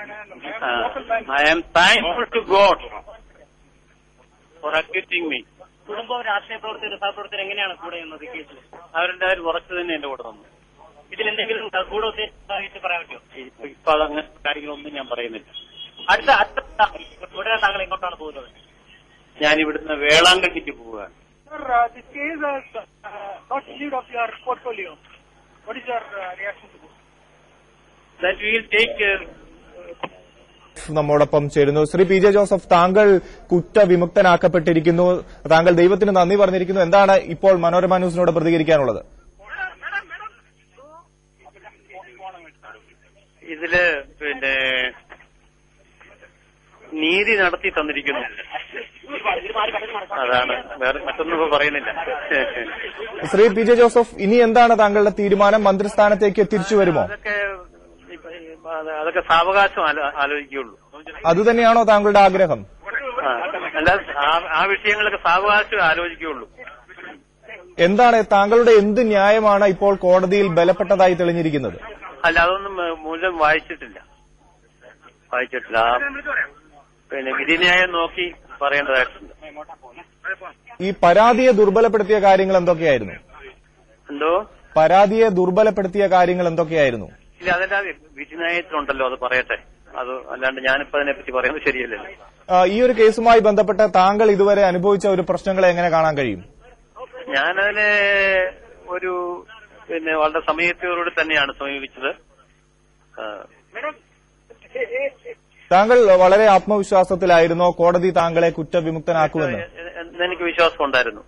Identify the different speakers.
Speaker 1: I am thankful to God for acquitting me.
Speaker 2: കുടുംബവും രാഷ്ട്രീയ പ്രവർത്തകർ സഹപ്രവർത്തകർ എങ്ങനെയാണ് കൂടെ എന്നത് കേസിൽ?
Speaker 1: അവരെല്ലാവരും ഉറച്ചു തന്നെ എന്റെ കൂടെ വന്നു.
Speaker 2: ഇതിലെന്തെങ്കിലും കൂടെ ഉദ്ദേശിച്ച് പറയാൻ പറ്റുമോ?
Speaker 1: ഇപ്പൊ അതങ്ങനെ കാര്യങ്ങളൊന്നും ഞാൻ പറയുന്നില്ല.
Speaker 2: തുടരാൻ താങ്കൾ എങ്ങോട്ടാണ് പോകുന്നത്?
Speaker 1: ഞാൻ ഇവിടുന്ന് വേളാങ്കണ്ണിക്ക് പോവുകയാണ്. That we will take
Speaker 3: നമ്മോടൊപ്പം ചേരുന്നു. ശ്രീ പി ജെ ജോസഫ്, താങ്കൾ കുറ്റവിമുക്തനാക്കപ്പെട്ടിരിക്കുന്നു. താങ്കൾ ദൈവത്തിന് നന്ദി പറഞ്ഞിരിക്കുന്നു. എന്താണ് ഇപ്പോൾ മനോരമ ന്യൂസിനോട് പ്രതികരിക്കാനുള്ളത്?
Speaker 1: ഇതില് നീതി നടത്തി തന്നിരിക്കുന്നു. അതാണ്, വേറെ മറ്റൊന്നും പറയുന്നില്ല.
Speaker 3: ശ്രീ പി ജെ ജോസഫ്, ഇനി എന്താണ് താങ്കളുടെ തീരുമാനം? മന്ത്രിസ്ഥാനത്തേക്ക് തിരിച്ചു വരുമോ?
Speaker 1: അതൊക്കെ സാവകാശം ആലോചിക്കുകയുള്ളൂ.
Speaker 3: അതുതന്നെയാണോ താങ്കളുടെ ആഗ്രഹം?
Speaker 1: അല്ല, ആ വിഷയങ്ങളൊക്കെ സാവകാശം ആലോചിക്കുകയുള്ളൂ.
Speaker 3: എന്താണ് താങ്കളുടെ എന്ത് ന്യായമാണ് ഇപ്പോൾ കോടതിയിൽ ബലപ്പെട്ടതായി തെളിഞ്ഞിരിക്കുന്നത്?
Speaker 1: അല്ല, അതൊന്നും മുഴുവൻ വായിച്ചിട്ടില്ല. വിധിന്യായം നോക്കി പറയേണ്ടതായിട്ടുണ്ട്.
Speaker 3: ഈ പരാതിയെ ദുർബലപ്പെടുത്തിയ കാര്യങ്ങൾ എന്തൊക്കെയായിരുന്നു?
Speaker 1: എന്തോ
Speaker 3: പരാതിയെ ദുർബലപ്പെടുത്തിയ കാര്യങ്ങൾ എന്തൊക്കെയായിരുന്നു?
Speaker 1: ഇല്ല, അതെല്ലാം വിധിന്യായത്തിലുണ്ടല്ലോ, അത് പറയട്ടെ. അത് അല്ലാണ്ട് ഞാനിപ്പോ അതിനെപ്പറ്റി പറയുന്നത് ശരിയല്ലല്ലോ.
Speaker 3: ഈ ഒരു കേസുമായി ബന്ധപ്പെട്ട് താങ്കൾ ഇതുവരെ അനുഭവിച്ച ഒരു പ്രശ്നങ്ങളെ എങ്ങനെ കാണാൻ കഴിയും?
Speaker 1: ഞാനതിനെ ഒരു വളരെ സമയത്തോടുകൂടി തന്നെയാണ് സമീപിച്ചത്.
Speaker 3: താങ്കൾ വളരെ ആത്മവിശ്വാസത്തിലായിരുന്നോ കോടതി താങ്കളെ കുറ്റവിമുക്തനാക്കുമെന്ന്?
Speaker 1: എനിക്ക് വിശ്വാസം ഉണ്ടായിരുന്നു.